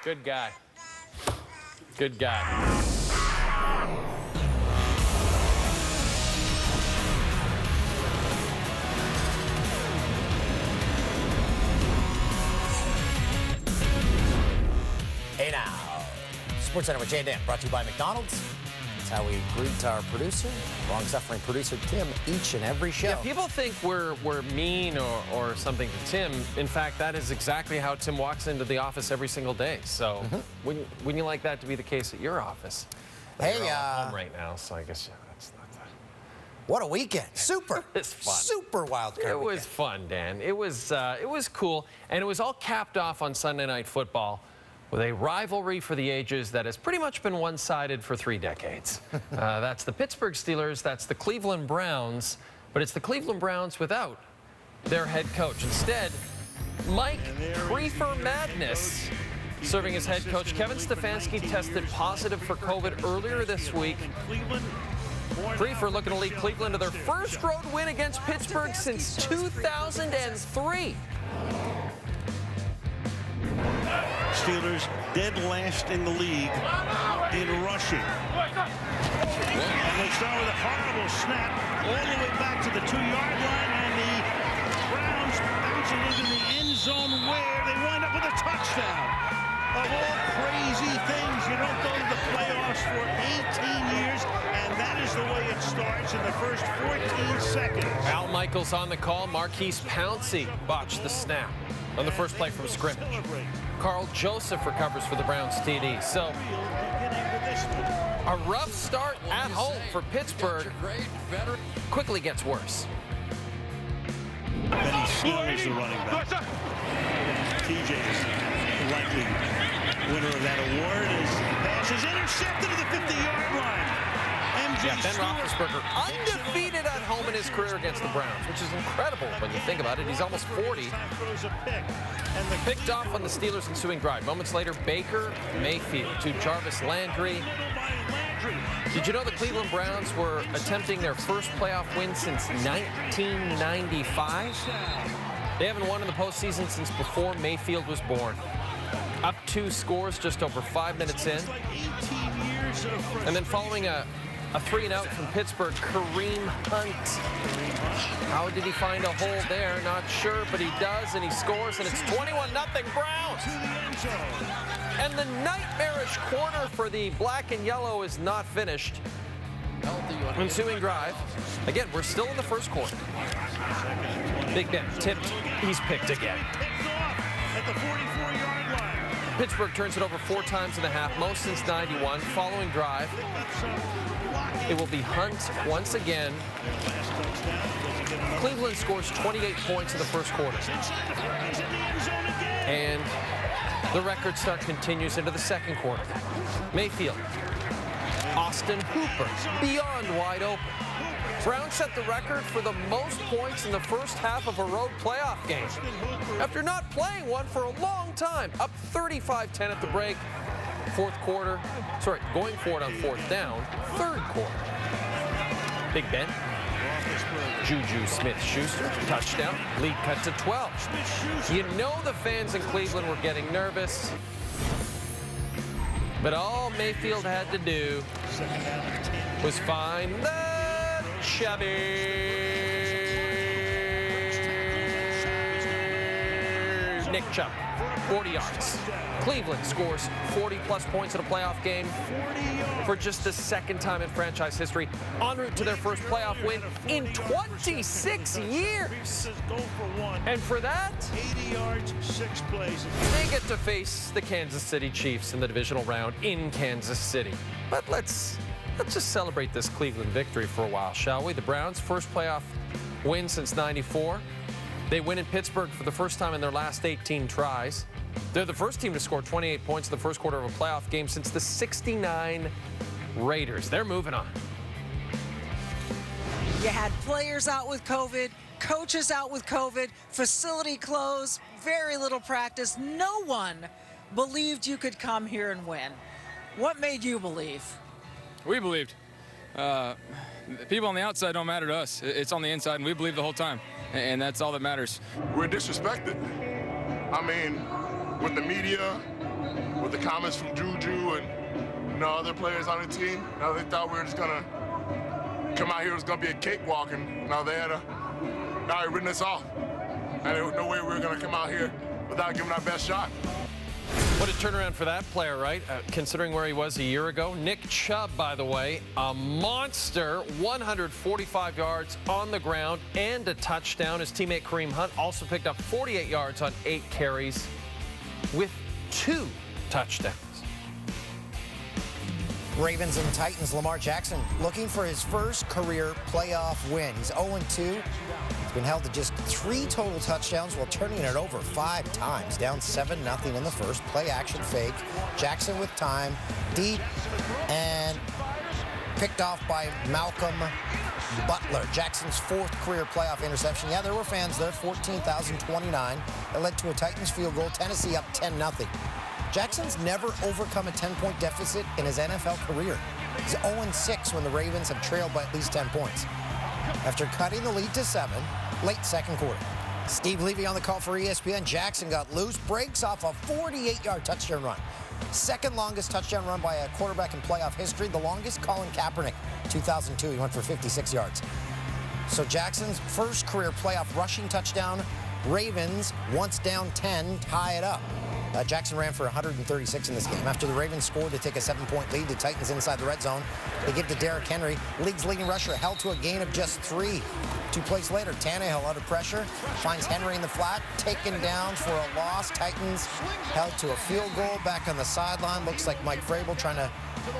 Good guy. Good guy. Hey now, SportsCenter with Jay and Dan, brought to you by McDonald's. That's how we greet our producer, long-suffering producer Tim, each and every show. Yeah, people think we're mean or something to Tim. In fact, that is exactly how Tim walks into the office every single day. So wouldn't you like that to be the case at your office? But hey, you're all home right now, so I guess that's not that. What a weekend! Super. It's fun. Super wild card. It was fun, Dan. It was cool, and it was all capped off on Sunday Night Football with a rivalry for the ages that has pretty much been one-sided for 3 decades. That's the Pittsburgh Steelers, that's the Cleveland Browns, but it's the Cleveland Browns without their head coach. Instead, Mike Prefer Madness serving as head coach. Kevin Stefanski tested positive for COVID earlier this week. Prefer looking to lead Cleveland to their first road win against Pittsburgh since 2003. Steelers dead last in the league in rushing. And they start with a horrible snap all the way back to the 2-yard line, and the Browns bounce it into the end zone where they wind up with a touchdown. Of all crazy things, you don't go to the playoffs for 18 years, and that is the way it starts in the first 14 seconds. Al Michaels on the call. Marquise Pouncey botched the snap on the first play from scrimmage. Carl Joseph recovers for the Browns TD. So a rough start at home for Pittsburgh quickly gets worse. Benny Snell is the running back. TJ is likely winner of that award as the pass is intercepted at the 50-yard line. Yeah, Ben Roethlisberger undefeated at home in his career against the Browns, which is incredible when you think about it. He's almost 40. Picked off on the Steelers' ensuing drive. Moments later, Baker Mayfield to Jarvis Landry. Did you know the Cleveland Browns were attempting their first playoff win since 1995? They haven't won in the postseason since before Mayfield was born. Up 2 scores just over 5 minutes in. And then following a 3-and-out from Pittsburgh, Kareem Hunt. How did he find a hole there? Not sure, but he does, and he scores, and it's 21-0 Browns. And the nightmarish quarter for the black and yellow is not finished. Ensuing drive. Again, we're still in the first quarter. Big Ben tipped. He's picked again. At the 44-yard line. Pittsburgh turns it over 4 times in the half, most since '91. Following drive, it will be Hunt once again. Cleveland scores 28 points in the first quarter. And the record start continues into the second quarter. Mayfield, Austin Hooper, beyond wide open. Browns set the record for the most points in the first half of a road playoff game. After not playing one for a long time, up 35-10 at the break. Fourth quarter, going for it on 4th down, 3rd quarter. Big Ben, Juju Smith-Schuster, touchdown, lead cut to 12. You know the fans in Cleveland were getting nervous, but all Mayfield had to do was find the Chubby Nick Chubb, 40 yards. Cleveland scores 40-plus points in a playoff game for just the 2nd time in franchise history, en route to their first playoff win in 26 years. And for that, 80 yards, 6 plays. They get to face the Kansas City Chiefs in the divisional round in Kansas City. But let's just celebrate this Cleveland victory for a while, shall we? The Browns' first playoff win since '94. They win in Pittsburgh for the first time in their last 18 tries. They're the first team to score 28 points in the first quarter of a playoff game since the '69 Raiders. They're moving on. You had players out with COVID, coaches out with COVID, facility closed, very little practice. No one believed you could come here and win. What made you believe? We believed. The people on the outside don't matter to us. It's on the inside, and we believe the whole time. And that's all that matters. We're disrespected. I mean, with the media, with the comments from Juju and other players on the team. Now they thought we were just gonna come out here, it was gonna be a cakewalk, and now they had written us off. And there was no way we were gonna come out here without giving our best shot. What a turnaround for that player, right? Considering where he was a year ago. Nick Chubb, by the way, a monster, 145 yards on the ground and a touchdown. His teammate Kareem Hunt also picked up 48 yards on 8 carries with 2 touchdowns. Ravens and Titans, Lamar Jackson looking for his first career playoff win. He's 0-2. He's been held to just 3 total touchdowns while turning it over 5 times. Down 7-0 in the first. Play action fake. Jackson with time. Deep and picked off by Malcolm Butler. Jackson's 4th career playoff interception. Yeah, there were fans there. 14,029. It led to a Titans field goal. Tennessee up 10-0. Jackson's never overcome a 10-point deficit in his NFL career. He's 0-6 when the Ravens have trailed by at least 10 points. After cutting the lead to 7, late second quarter. Steve Levy on the call for ESPN. Jackson got loose, breaks off a 48-yard touchdown run. Second longest touchdown run by a quarterback in playoff history. The longest, Colin Kaepernick, 2002. He went for 56 yards. So Jackson's first career playoff rushing touchdown. Ravens, once down 10, tie it up. Jackson ran for 136 in this game. After the Ravens scored to take a 7-point lead, the Titans inside the red zone. They give to Derrick Henry. League's leading rusher held to a gain of just 3. 2 plays later, Tannehill under pressure, finds Henry in the flat, taken down for a loss. Titans held to a field goal back on the sideline. Looks like Mike Vrabel trying to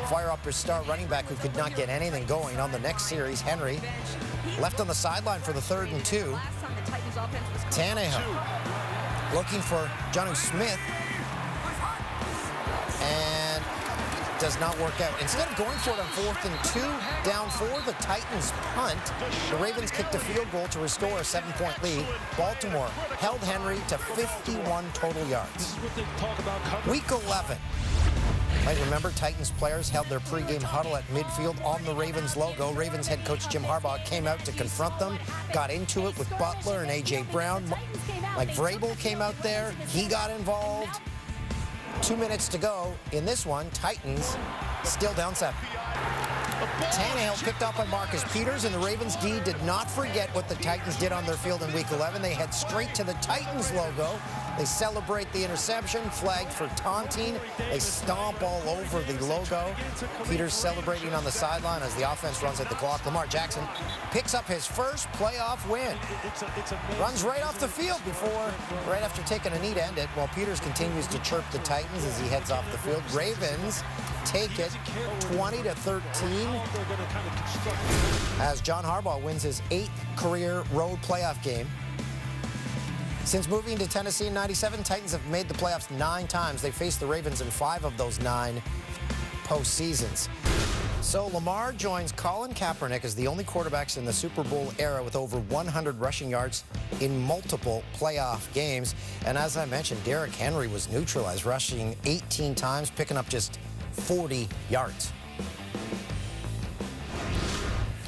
fire up his star running back who could not get anything going. On the next series, Henry left on the sideline for the 3rd and 2. Tannehill looking for Jonnu Smith. And does not work out. Instead of going for it on 4th and 2, down 4, the Titans punt. The Ravens kicked a field goal to restore a 7-point lead. Baltimore held Henry to 51 total yards. Week 11. Might remember Titans players held their pregame huddle at midfield on the Ravens logo. Ravens head coach Jim Harbaugh came out to confront them, got into it with Butler and A.J. Brown. Mike Vrabel came out there. He got involved. 2 minutes to go in this one. Titans still down 7. Tannehill picked up by Marcus Peters, and the Ravens D did not forget what the Titans did on their field in Week 11. They head straight to the Titans logo. They celebrate the interception, flagged for taunting. They stomp all over the logo. Peters celebrating on the sideline as the offense runs at the clock. Lamar Jackson picks up his first playoff win. Runs right off the field right after taking a knee to end it, while Peters continues to chirp the Titans as he heads off the field. Ravens take it 20-13 as John Harbaugh wins his 8th career road playoff game. Since moving to Tennessee in '97, Titans have made the playoffs 9 times. They faced the Ravens in 5 of those 9 postseasons. So Lamar joins Colin Kaepernick as the only quarterbacks in the Super Bowl era with over 100 rushing yards in multiple playoff games. And as I mentioned, Derrick Henry was neutralized, rushing 18 times, picking up just 40 yards.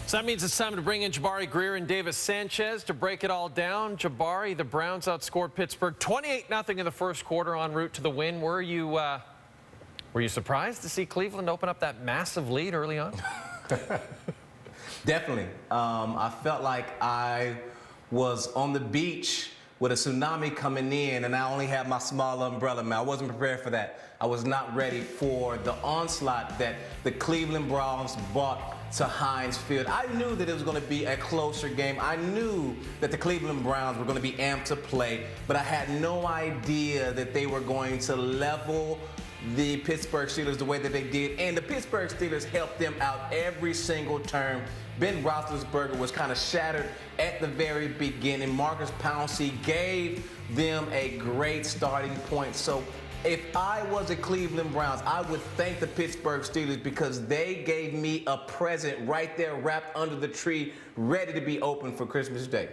So that means it's time to bring in Jabari Greer and Davis Sanchez to break it all down. Jabari, the Browns outscored Pittsburgh 28-0 in the first quarter en route to the win. Were you surprised to see Cleveland open up that massive lead early on? Definitely. I felt like I was on the beach with a tsunami coming in, and I only had my small umbrella, man. I wasn't prepared for that. I was not ready for the onslaught that the Cleveland Browns brought to Heinz Field. I knew that it was going to be a closer game. I knew that the Cleveland Browns were going to be amped to play, but I had no idea that they were going to level the Pittsburgh Steelers the way that they did, and the Pittsburgh Steelers helped them out every single term. Ben Roethlisberger was kind of shattered at the very beginning. Marcus Pouncey gave them a great starting point. So if I was a Cleveland Browns, I would thank the Pittsburgh Steelers because they gave me a present right there wrapped under the tree, ready to be open for Christmas Day.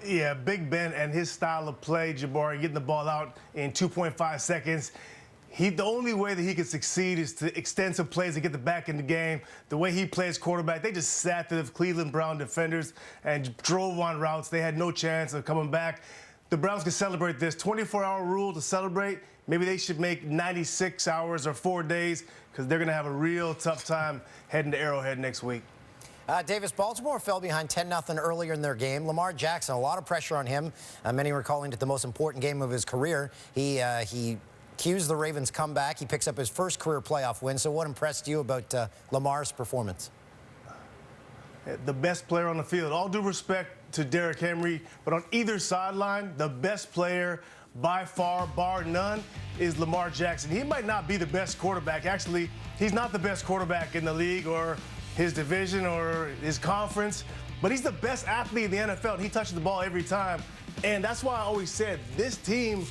Yeah, Big Ben and his style of play, Jabari, getting the ball out in 2.5 seconds. The only way that he can succeed is to extend some plays and get the back in the game. The way he plays quarterback, they just sat to the Cleveland Brown defenders and drove on routes. They had no chance of coming back. the Browns can celebrate this 24-hour rule to celebrate. Maybe they should make 96 hours or 4 days because they're going to have a real tough time heading to Arrowhead next week. Davis, Baltimore fell behind 10-0 earlier in their game. Lamar Jackson, a lot of pressure on him. Many were calling it the most important game of his career. He cues the Ravens' comeback. He picks up his first career playoff win. So what impressed you about Lamar's performance? The best player on the field. All due respect to Derrick Henry, but on either sideline, the best player by far, bar none, is Lamar Jackson. He might not be the best quarterback. Actually, he's not the best quarterback in the league or his division or his conference, but he's the best athlete in the NFL, and he touches the ball every time. And that's why I always said this team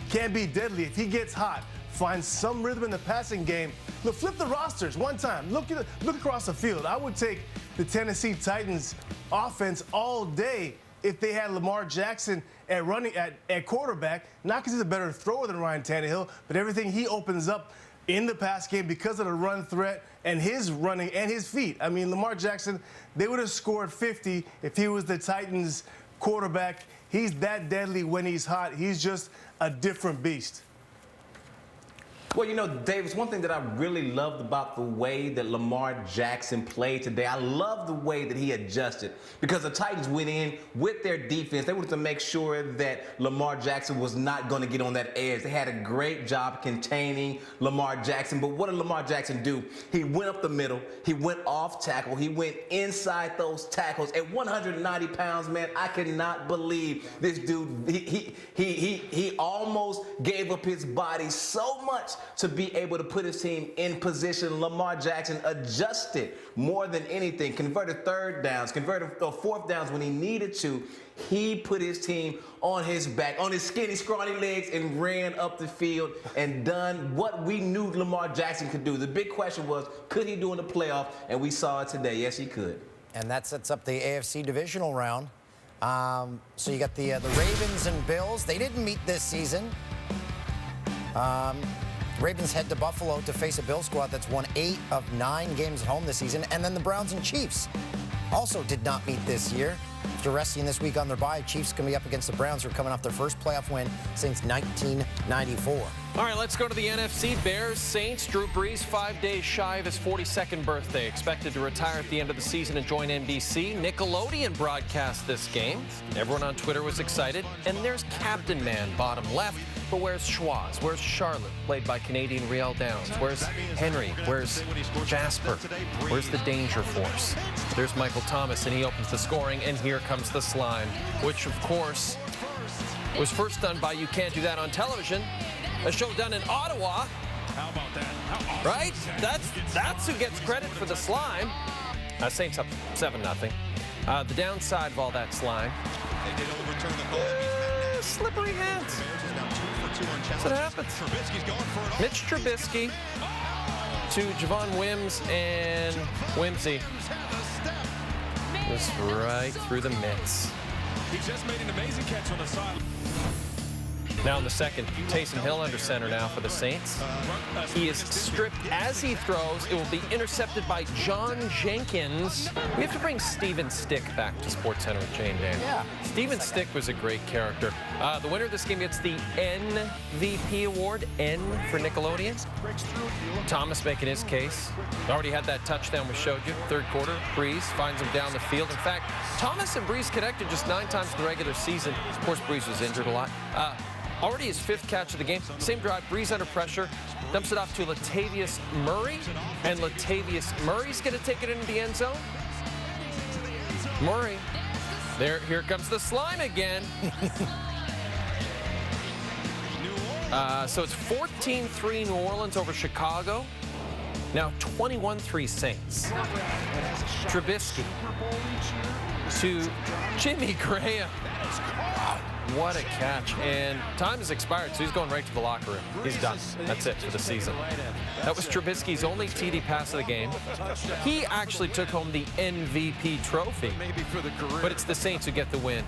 can be deadly if he gets hot, finds some rhythm in the passing game. Look, flip the rosters one time. Look across the field. I would take the Tennessee Titans offense all day if they had Lamar Jackson at quarterback, not because he's a better thrower than Ryan Tannehill, but everything he opens up in the pass game because of the run threat and his running and his feet. I mean, Lamar Jackson, they would have scored 50 if he was the Titans quarterback. He's that deadly when he's hot. He's just a different beast. Well, you know, Davis, one thing that I really loved about the way that Lamar Jackson played today, I love the way that he adjusted because the Titans went in with their defense. They wanted to make sure that Lamar Jackson was not going to get on that edge. They had a great job containing Lamar Jackson. But what did Lamar Jackson do? He went up the middle. He went off tackle. He went inside those tackles. At 190 pounds, man, I cannot believe this dude. He almost gave up his body so much to be able to put his team in position. Lamar Jackson adjusted more than anything, converted third downs, converted fourth downs when he needed to. He put his team on his back, on his skinny, scrawny legs, and ran up the field and done what we knew Lamar Jackson could do. The big question was, could he do in the playoff? And we saw it today. Yes, he could. And that sets up the AFC divisional round. So you got the Ravens and Bills. They didn't meet this season. Ravens head to Buffalo to face a Bills squad that's won 8 of 9 games at home this season. And then the Browns and Chiefs also did not meet this year. After resting this week on their bye, Chiefs can be up against the Browns, who are coming off their first playoff win since 1994. All right, let's go to the NFC. Bears, Saints. Drew Brees, 5 days shy of his 42nd birthday. Expected to retire at the end of the season and join NBC. Nickelodeon broadcast this game. Everyone on Twitter was excited. And there's Captain Man, bottom left. But where's Schwaz? Where's Charlotte, played by Canadian Riel Downs? Where's Henry? Where's Jasper? Where's the Danger Force? There's Michael Thomas, and he opens the scoring, and here comes the slime, which, of course, was first done by You Can't Do That on Television, a show done in Ottawa. How about that? How awesome right? That's who gets credit for the slime. Saints up 7-0. The downside of all that slime, slippery hands. That's what happens. Mitch Trubisky to Javon Wims, and Wimsy just right through the mitts. He just made an amazing catch on the side. Now in the second, Taysom Hill under center now for the Saints. He is stripped as he throws. It will be intercepted by John Jenkins. We have to bring Steven Stick back to SportsCenter with Jane Dan. Yeah. Steven Stick was a great character. The winner of this game gets the MVP award, N for Nickelodeon. Thomas making his case. Already had that touchdown we showed you. Third quarter, Brees finds him down the field. In fact, Thomas and Brees connected just 9 times in the regular season. Of course, Brees was injured a lot. Already his 5th catch of the game. Same drive, Brees under pressure, dumps it off to Latavius Murray, and Latavius Murray's going to take it into the end zone. Murray, here comes the slime again. So it's 14-3 New Orleans over Chicago. Now 21-3 Saints. Trubisky to Jimmy Graham. What a catch. And time has expired, so he's going right to the locker room. He's done. That's it for the season. That was Trubisky's only TD pass of the game. He actually took home the MVP trophy. But it's the Saints who get the win.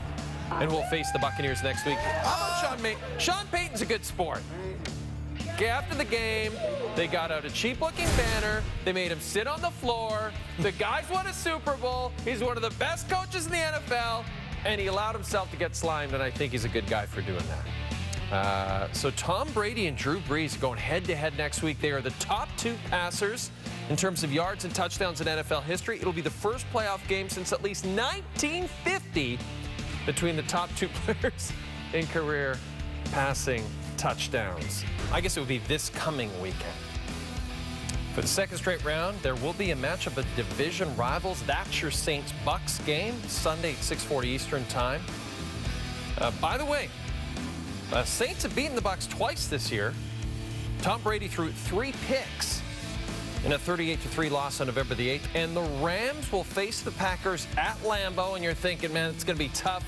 And we'll face the Buccaneers next week. How about Sean Payton? Sean Payton's a good sport. Okay, after the game, they got out a cheap-looking banner. They made him sit on the floor. The guy's won a Super Bowl. He's one of the best coaches in the NFL. and he allowed himself to get slimed, and I think he's a good guy for doing that. So Tom Brady and Drew Brees going head-to-head next week. They are the top 2 passers in terms of yards and touchdowns in NFL history. It'll be the first playoff game since at least 1950 between the top 2 players in career passing touchdowns. I guess it would be this coming weekend. For the second straight round, there will be a matchup of division rivals. That's your Saints-Bucks game, Sunday at 6:40 Eastern Time. By the way, Saints have beaten the Bucks twice this year. Tom Brady threw 3 picks in a 38-3 loss on November the 8th. And the Rams will face the Packers at Lambeau. And you're thinking, man, it's going to be tough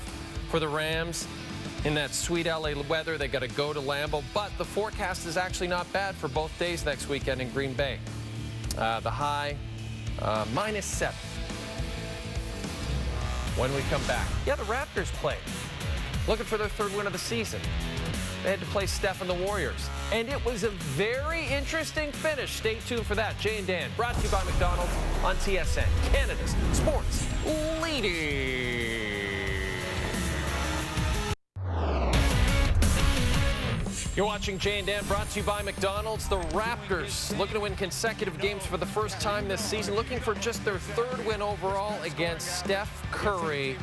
for the Rams in that sweet LA weather. They got to go to Lambeau. But the forecast is actually not bad for both days next weekend in Green Bay. The high, -7. When we come back, the Raptors played. Looking for their 3rd win of the season. They had to play Steph and the Warriors. And it was a very interesting finish. Stay tuned for that. Jay and Dan, brought to you by McDonald's on TSN, Canada's sports leader. You're watching Jay and Dan, brought to you by McDonald's. The Raptors looking to win consecutive games for the first time this season, looking for just their 3rd win overall against Steph Curry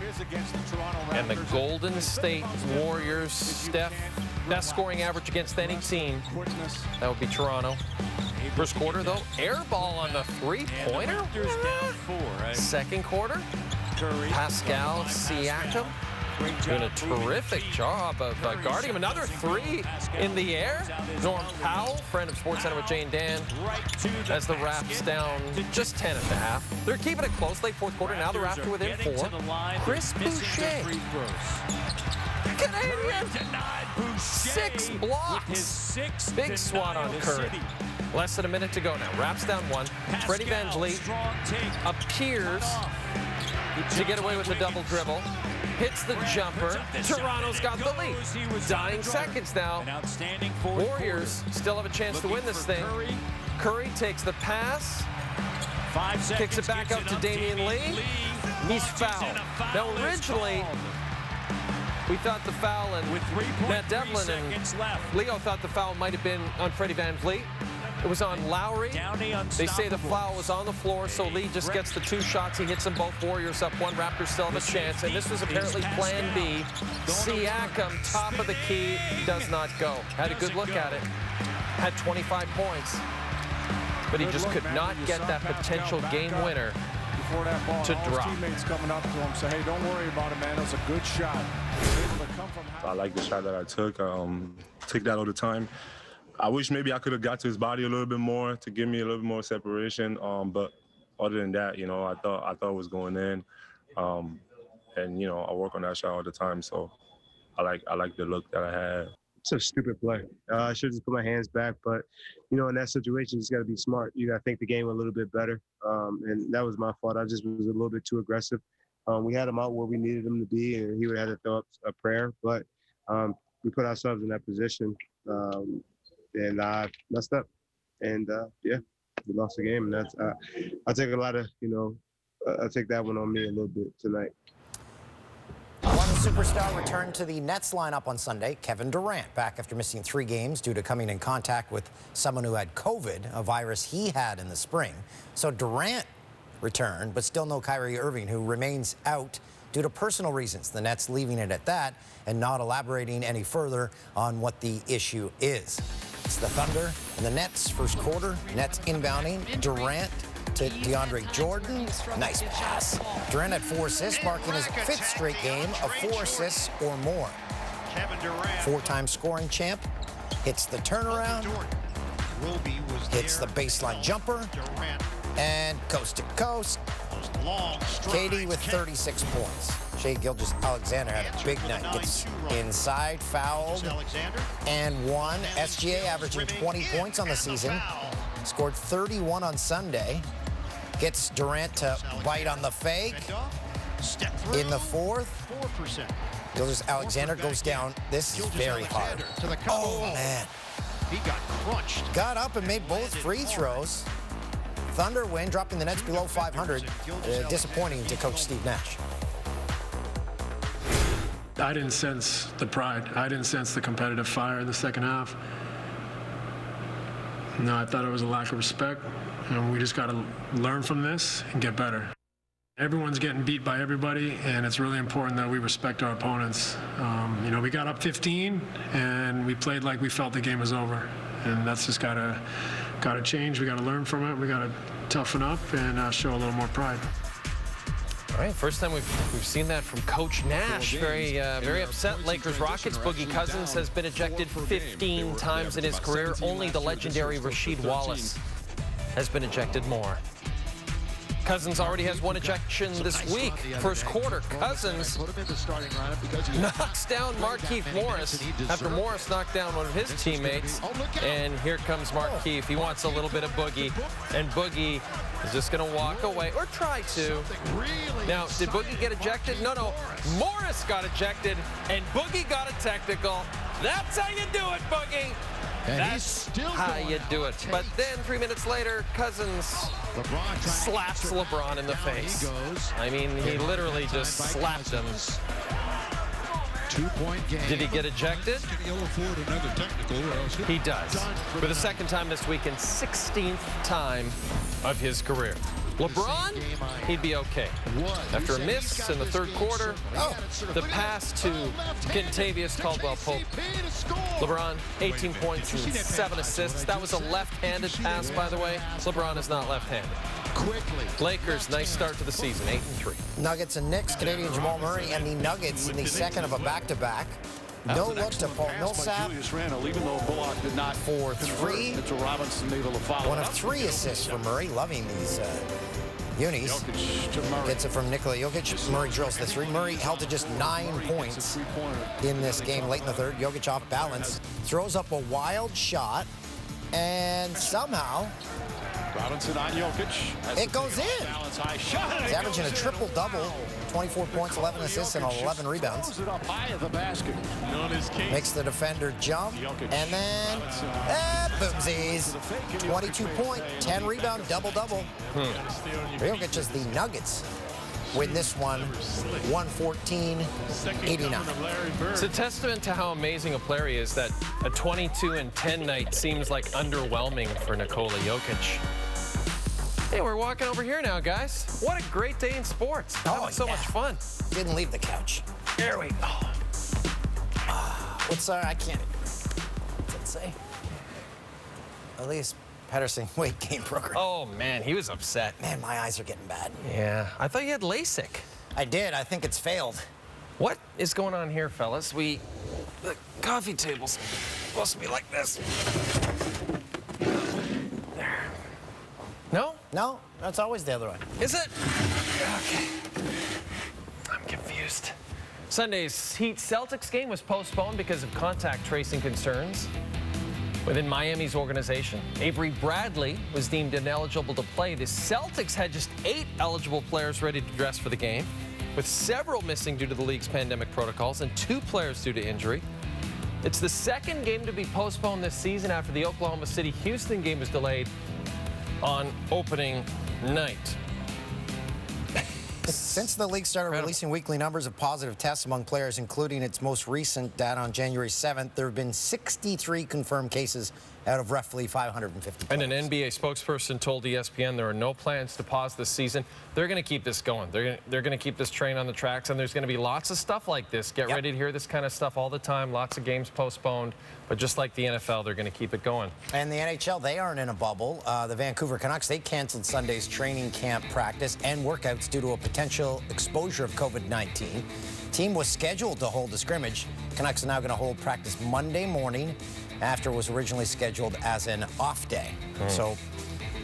and the Golden State Warriors. Steph, best scoring average against any team. That would be Toronto. First quarter, though, air ball on the 3-pointer. Second quarter, Pascal Siakam doing a terrific job of guarding him. Another 3 in the air. Norm Powell, friend of SportsCenter with Jay and Dan, as the Raps down just 10 at the half. They're keeping it close. Late fourth quarter. Now the Raps are within 4. Chris Boucher, Canadian, 6 blocks. Big swat on Curry. Less than a minute to go now. Raps down 1. Freddie VanVleet appears to get away with a double dribble. Hits the jumper. Toronto's got the lead. Dying seconds now. Warriors still have a chance to win this thing. Curry takes the pass. Kicks it back out to Damian Lee. He's fouled. Now originally, we thought the foul, and Matt Devlin and Leo thought the foul might have been on Freddie VanVleet. It was on Lowry. They say the foul was on the floor, so Lee just gets the 2 shots. He hits them both. Warriors up 1. Raptors still have a chance. And this was apparently plan B. Siakam, top of the key, does not go. Had a good look at it. Had 25 points. But he just could not get that potential game winner to drop. Teammates coming up to him, say, hey, don't worry about it, man. It was a good shot. I like the shot that I took. Took that all the time. I wish maybe I could have got to his body a little bit more to give me a little bit more separation. But other than that, I thought it was going in. And I work on that shot all the time. So I like the look that I had. It's a stupid play. I should just put my hands back. But, in that situation, you just got to be smart. You got to think the game a little bit better. And that was my fault. I just was a little bit too aggressive. We had him out where we needed him to be, and he would have to throw up a prayer. But we put ourselves in that position. And I messed up, and we lost the game. And that's I take a lot of I take that one on me a little bit tonight. One superstar returned to the Nets lineup on Sunday. Kevin Durant, back after missing 3 games due to coming in contact with someone who had COVID, a virus he had in the spring. So Durant returned, but still no Kyrie Irving, who remains out due to personal reasons. The Nets leaving it at that and not elaborating any further on what the issue is. It's the Thunder and the Nets. First quarter, Nets inbounding. Durant to DeAndre Jordan. Nice pass. Durant had 4 assists, marking his 5th straight game of 4 assists or more. 4-time scoring champ. Hits the turnaround. Hits the baseline jumper. And coast to coast. KD with 36 points. Shai Gilgeous-Alexander had a big night. Gets inside, fouled, and won. SGA averaging 20 points on the season. Scored 31 on Sunday. Gets Durant to bite on the fake. In the 4th, Gilgeous-Alexander goes down. This is very hard. Oh, man. He got crunched. Got up and made both free throws. Thunder win, dropping the Nets below 500. Disappointing to Coach Steve Nash. I didn't sense the pride. I didn't sense the competitive fire in the second half. No, I thought it was a lack of respect. We just got to learn from this and get better. Everyone's getting beat by everybody, and it's really important that we respect our opponents. We got up 15, and we played like we felt the game was over, and that's just got to change. We got to learn from it. We got to toughen up and show a little more pride. All right, first time we've seen that from Coach Nash. Very upset. Lakers Rockets. Boogie Cousins has been ejected 15 times in his career. Only the legendary Rasheed Wallace has been ejected more. Cousins already has one ejection this week. First quarter, Cousins knocks down Markieff Morris after Morris knocked down one of his teammates. And here comes Markieff. He wants a little bit of Boogie. And Boogie is just going to walk away, or try to. Now, did Boogie get ejected? No. Morris got ejected, and Boogie got a technical. That's how you do it, Boogie. That's how you do it. But then 3 minutes later, Cousins slaps LeBron in the face. I mean, he literally just slapped him. 2-point game. Did he get ejected? He does. For the second time this week and 16th time of his career. LeBron, he'd be okay. After a miss in the third quarter, the pass to Kentavious Caldwell-Pope. LeBron, 18 points and 7 assists. That was a left-handed pass, by the way. LeBron is not left-handed. Lakers, nice start to the season, 8-3. Nuggets and Knicks, Canadian Jamal Murray, and the Nuggets in the second of a back-to-back. No look to Paul Millsap for 3. One of 3 assists for Murray. Loving these unis. Gets it from Nikola Jokic. Murray drills the 3. Murray held to just 9 points in this game late in the third. Jokic off balance. Throws up a wild shot. And somehow Robinson on Jokic. It goes in. He's averaging a triple-double, 24 points, 11 assists, and 11 rebounds. Makes the defender jump, and then boomsies. 22 point, 10 rebound, double-double. Jokic as the Nuggets win this one, 114-89. It's a testament to how amazing a player he is that a 22-10 night seems like underwhelming for Nikola Jokic. Hey, we're walking over here now, guys. What a great day in sports. Having so much fun. Didn't leave the couch. There we go. What's I can't. What's it say? Elias Pettersson weight gain program. Oh, man, he was upset. Man, my eyes are getting bad. Yeah, I thought you had LASIK. I did. I think it's failed. What is going on here, fellas? The coffee table's supposed to be like this. There. No? No, that's always the other way. Is it? Okay. I'm confused. Sunday's Heat-Celtics game was postponed because of contact tracing concerns within Miami's organization. Avery Bradley was deemed ineligible to play. The Celtics had just 8 eligible players ready to dress for the game, with several missing due to the league's pandemic protocols and 2 players due to injury. It's the second game to be postponed this season after the Oklahoma City-Houston game was delayed on opening night. Since the league started releasing weekly numbers of positive tests among players, including its most recent data on January 7th, there have been 63 confirmed cases out of roughly 550 players. And an NBA spokesperson told ESPN there are no plans to pause this season. They're going to keep this going. They're going to keep this train on the tracks, and there's going to be lots of stuff like this. Get ready to hear this kind of stuff all the time. Lots of games postponed. But just like the NFL, they're going to keep it going. And the NHL, they aren't in a bubble. The Vancouver Canucks, they canceled Sunday's training camp practice and workouts due to a potential exposure of COVID-19. Team was scheduled to hold a scrimmage. Canucks are now going to hold practice Monday morning after it was originally scheduled as an off day. So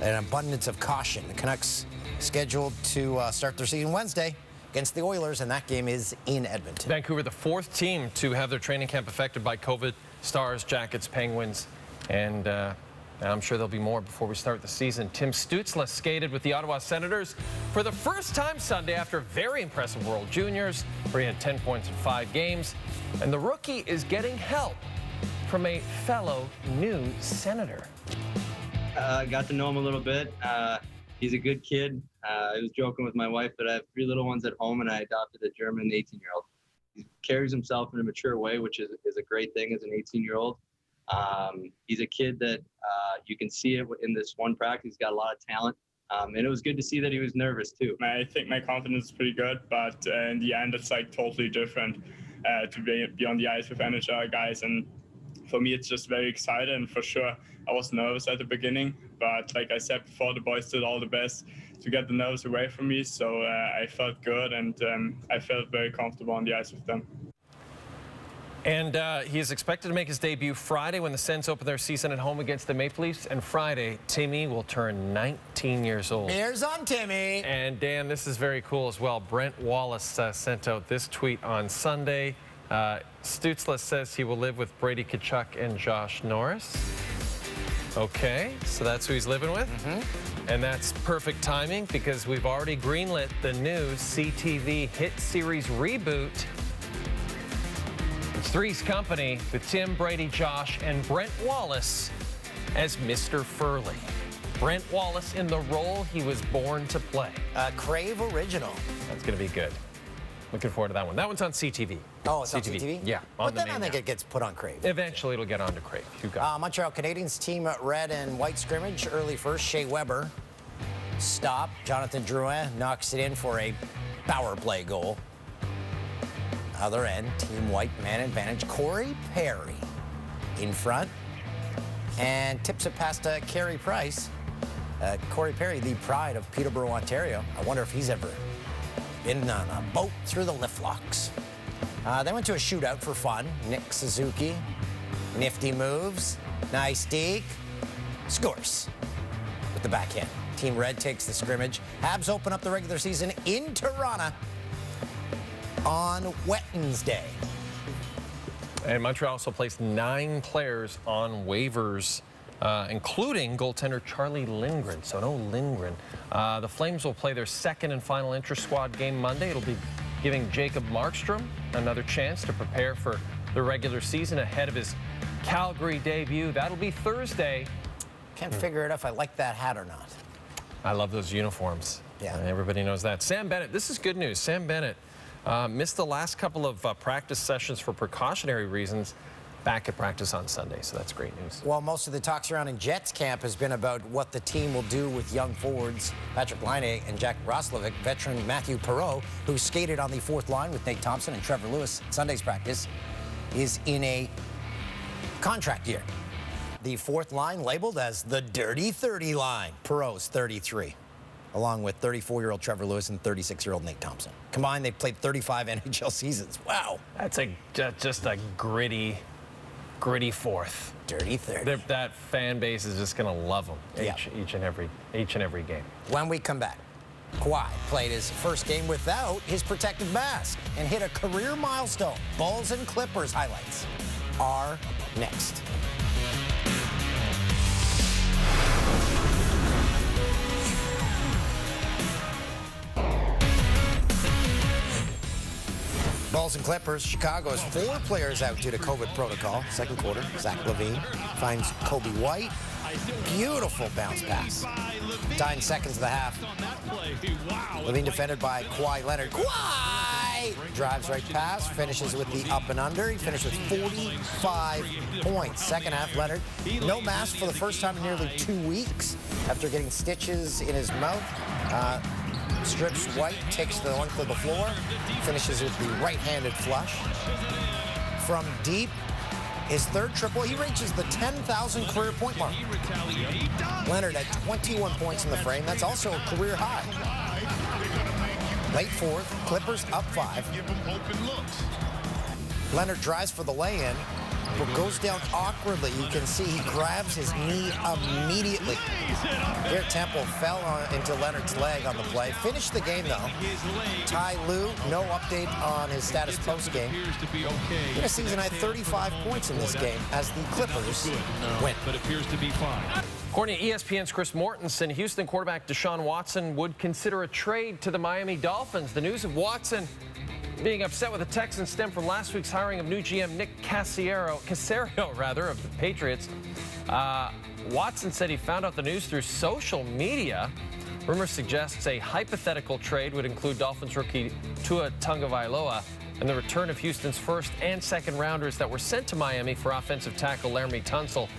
an abundance of caution. The Canucks scheduled to start their season Wednesday against the Oilers, and that game is in Edmonton. Vancouver, the 4th team to have their training camp affected by COVID. Stars, Jackets, Penguins, and I'm sure there'll be more before we start the season. Tim Stützle skated with the Ottawa Senators for the first time Sunday after a very impressive World Juniors, where he had 10 points in 5 games. And the rookie is getting help from a fellow new Senator. I got to know him a little bit. He's a good kid. I was joking with my wife that I have 3 little ones at home, and I adopted a German 18-year-old. He's carries himself in a mature way, which is a great thing as an 18-year-old. He's a kid that you can see it in this one practice. He's got a lot of talent. And it was good to see that he was nervous too. I think my confidence is pretty good, but in the end, it's like totally different to be on the ice with NHL guys. And for me, it's just very exciting. And for sure, I was nervous at the beginning, but like I said before, the boys did all the best to get the nerves away from me. So I felt good, and I felt very comfortable on the ice with them. And he is expected to make his debut Friday when the Sens open their season at home against the Maple Leafs. And Friday, Timmy will turn 19 years old. Here's on Timmy. And Dan, this is very cool as well. Brent Wallace sent out this tweet on Sunday. Stutzla says he will live with Brady Tkachuk and Josh Norris. Okay, so that's who he's living with. And that's perfect timing because we've already greenlit the new CTV hit series reboot. It's Three's Company with Tim, Brady, Josh, and Brent Wallace as Mr. Furley. Brent Wallace in the role he was born to play. Crave original. That's going to be good. Looking forward to that one. That one's on CTV. Oh, it's on CTV? Yeah. But then I think it gets put on Crave. Eventually it'll get onto Crave. You got it. Montreal Canadiens team red and white scrimmage. Early first, Shea Weber. Stop. Jonathan Drouin knocks it in for a power play goal. Other end, team white man advantage. Corey Perry in front and tips it past Carey Price. Corey Perry, the pride of Peterborough, Ontario. I wonder if he's ever been on a boat through the lift locks. They went to a shootout for fun. Nick Suzuki, nifty moves, nice deke, scores with the backhand. Team red takes the scrimmage. Habs open up the regular season in Toronto on Wednesday. And Montreal also placed 9 players on waivers, including goaltender Charlie Lindgren. So no Lindgren. The Flames will play their second and final intra-squad game Monday. It'll be giving Jacob Markstrom another chance to prepare for the regular season ahead of his Calgary debut. That'll be Thursday. Can't figure it out if I like that hat or not. I love those uniforms. Yeah. Everybody knows that. Sam Bennett, this is good news. Sam Bennett missed the last couple of practice sessions for precautionary reasons. Back at practice on Sunday, so that's great news. Well, most of the talk surrounding Jets camp has been about what the team will do with young forwards Patrick Laine and Jack Roslovic. Veteran Matthew Perreault, who skated on the fourth line with Nate Thompson and Trevor Lewis at Sunday's practice, is in a contract year. The fourth line labeled as the Dirty 30 line. Perreault's 33, along with 34-year-old Trevor Lewis and 36-year-old Nate Thompson. Combined, they've played 35 NHL seasons. Wow. That's just a gritty fourth. Dirty 30. That fan base is just going to love them each and every game. When we come back, Kawhi played his first game without his protective mask and hit a career milestone. Bulls and Clippers highlights are next. Bulls and Clippers. Chicago has 4 players out due to COVID protocol. Second quarter, Zach LaVine finds Kobe White. Beautiful bounce pass. 9 seconds of the half. LaVine defended by Kawhi Leonard. Kawhi drives right past, finishes with the up and under. He finished with 45 points. Second half, Leonard, no mask for the first time in nearly 2 weeks after getting stitches in his mouth. Strips White, takes the length of the floor, finishes with the right-handed flush. From deep, his third triple, he reaches the 10,000 career point mark. Leonard had 21 points in the frame. That's also a career high. Late fourth, Clippers up 5. Leonard drives for the lay-in, but goes down awkwardly. You can see he grabs his knee immediately. Garrett Temple fell into Leonard's leg on the play. Finished the game, though. Ty Lue, no update on his status post-game. In a season, had 35 points in this game as the Clippers win. But appears to be fine. According to ESPN's Chris Mortensen, Houston quarterback Deshaun Watson would consider a trade to the Miami Dolphins. The news of Watson being upset with the Texans stemmed from last week's hiring of new GM Nick Caserio of the Patriots. Watson said he found out the news through social media. Rumor suggests a hypothetical trade would include Dolphins rookie Tua Tagovailoa and the return of Houston's first and second rounders that were sent to Miami for offensive tackle Laramie Tunsil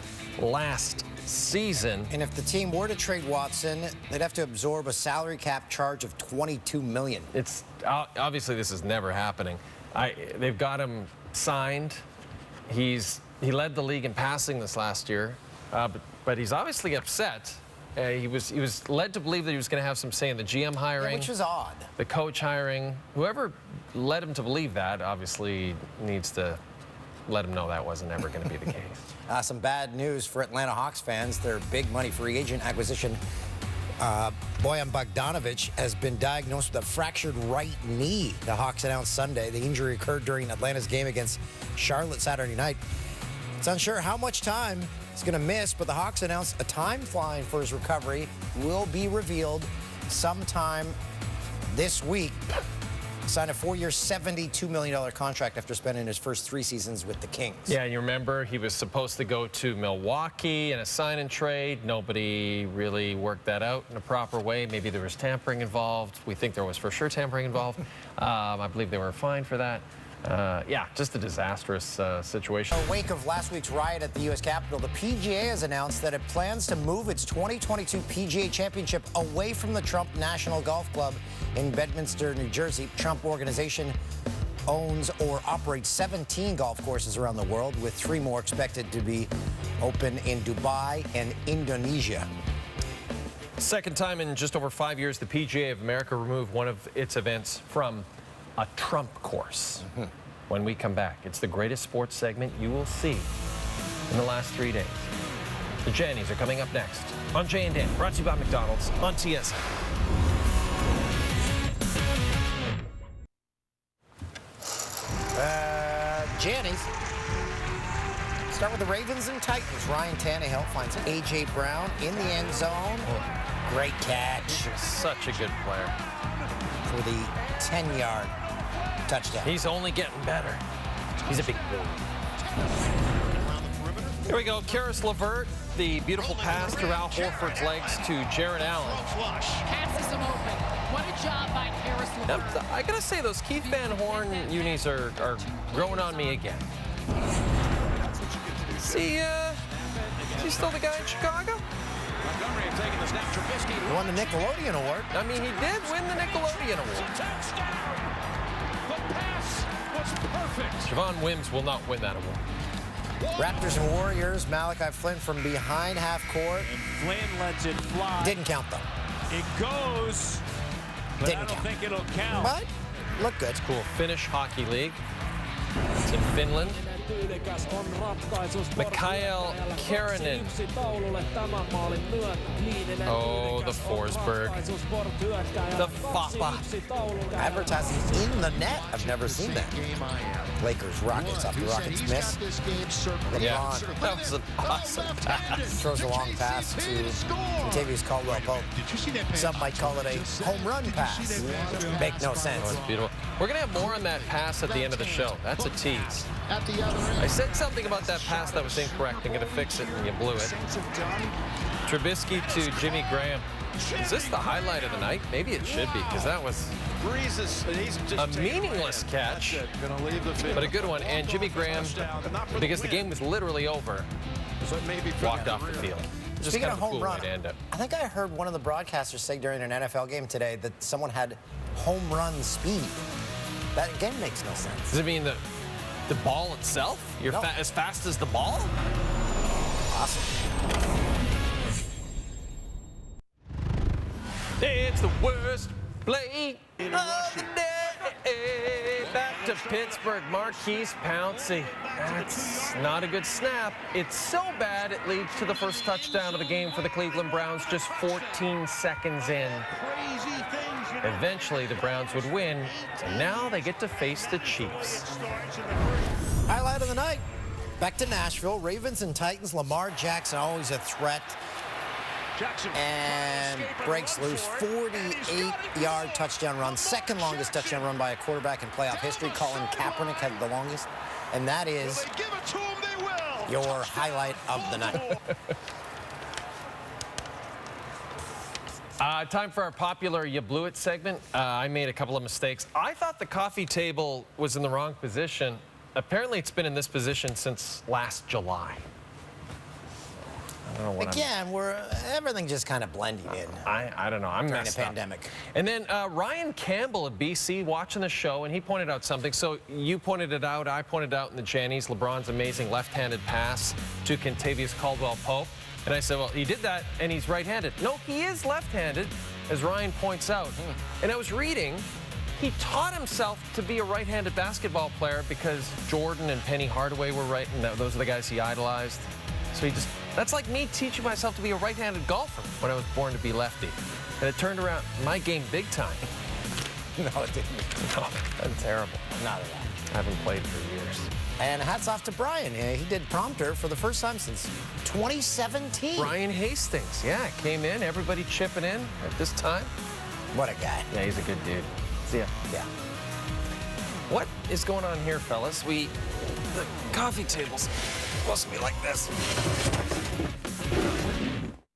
last season. And if the team were to trade Watson, they'd have to absorb a salary cap charge of $22 million. It's obviously this is never happening. They've got him signed. He led the league in passing this last year, but he's obviously upset. He was led to believe that he was going to have some say in the GM hiring, which was odd. The coach hiring. Whoever led him to believe that obviously needs to let him know that wasn't ever going to be the case. Some bad news for Atlanta Hawks fans. Their big money free agent acquisition, Bojan Bogdanovic, has been diagnosed with a fractured right knee. The Hawks announced Sunday. The injury occurred during Atlanta's game against Charlotte Saturday night. It's unsure how much time he's going to miss, but the Hawks announced a timeline for his recovery will be revealed sometime this week. Signed a 4-year, $72 million contract after spending his first 3 seasons with the Kings. Yeah, you remember he was supposed to go to Milwaukee in a sign and trade. Nobody really worked that out in a proper way. Maybe there was tampering involved. We think there was for sure tampering involved. I believe they were fined for that. Yeah, just a disastrous situation. In the wake of last week's riot at the U.S. Capitol, the PGA has announced that it plans to move its 2022 PGA Championship away from the Trump National Golf Club in Bedminster, New Jersey. Trump organization owns or operates 17 golf courses around the world, with 3 more expected to be open in Dubai and Indonesia. Second time in just over 5 years, the PGA of America removed one of its events from a Trump course. When we come back, it's the greatest sports segment you will see in the last 3 days. The Jannies are coming up next on Jay and Dan, brought to you by McDonald's on TSN. Jannies. Start with the Ravens and Titans. Ryan Tannehill finds A.J. Brown in the end zone. Great catch. Such a good player. For the 10-yard touchdown. He's only getting better. He's a big boy. Here we go. Karis LeVert, the beautiful pass through Al Horford's legs to Jared Allen. Passes him open. What a job by Karis LeVert. I gotta say, those Keith Van Horn unis are growing on me again. Is he still the guy in Chicago? He won the Nickelodeon Award. I mean, he did win the Nickelodeon Award. Javon Wims will not win that award. Raptors and Warriors. Malachi Flynn from behind half court. And Flynn lets it fly. Didn't count, though. It goes. But Didn't I don't count. think it'll count. But look good. It's cool. Finnish Hockey League. It's in Finland. Mikael Kärinen. Oh, the Forsberg. The Foppa. Advertising in the net. I've never seen that. Lakers, Rockets. After Rockets miss. Yeah, that was an awesome pass. Throws a long pass to Contavious Caldwell-Pope. Some might call it a home run pass. Make no sense. Oh, it's beautiful. We're going to have more on that pass at the end of the show. That's a tease. I said something about that pass that was incorrect. I'm going to fix it, and you blew it. Trubisky to Jimmy Graham. Is this the highlight of the night? Maybe it should be, because that was a meaningless catch, but a good one. And Jimmy Graham, because the game was literally over, walked off the field. Just Speaking kind of a home cool run, way to end it. I think I heard one of the broadcasters say during an NFL game today that someone had home run speed. That again makes no sense. Does it mean the ball itself? You're as fast as the ball? Awesome. It's the worst play of the day. Back to Pittsburgh, Marquise Pouncey. That's not a good snap. It's so bad it leads to the first touchdown of the game for the Cleveland Browns just 14 seconds in. Eventually, the Browns would win, and now they get to face the Chiefs. Highlight of the night. Back to Nashville. Ravens and Titans. Lamar Jackson, always a threat. And breaks loose. 48-yard touchdown run. Second longest touchdown run by a quarterback in playoff history. Colin Kaepernick had the longest. And that is your highlight of the night. Time for our popular You Blew It segment. I made a couple of mistakes. I thought the coffee table was in the wrong position. Apparently, it's been in this position since last July. I don't know what Again, everything just kind of blending in. I don't know. I'm during messed the up. pandemic. And then Ryan Campbell of BC watching the show, and he pointed out something. So you pointed it out. I pointed out in the Jannies LeBron's amazing left-handed pass to Kentavious Caldwell-Pope. And I said, well, he did that, and he's right-handed. No, he is left-handed, as Ryan points out. And I was reading, he taught himself to be a right-handed basketball player because Jordan and Penny Hardaway were right, and those are the guys he idolized. So he just, that's like me teaching myself to be a right-handed golfer when I was born to be lefty. And it turned around my game big time. No, it didn't. No, that's terrible. Not at all. I haven't played for years. And hats off to Brian. He did prompter for the first time since 2017. Brian Hastings, yeah, came in, everybody chipping in at this time. What a guy. Yeah, he's a good dude. See ya. Yeah. What is going on here, fellas? The coffee table's supposed to be like this.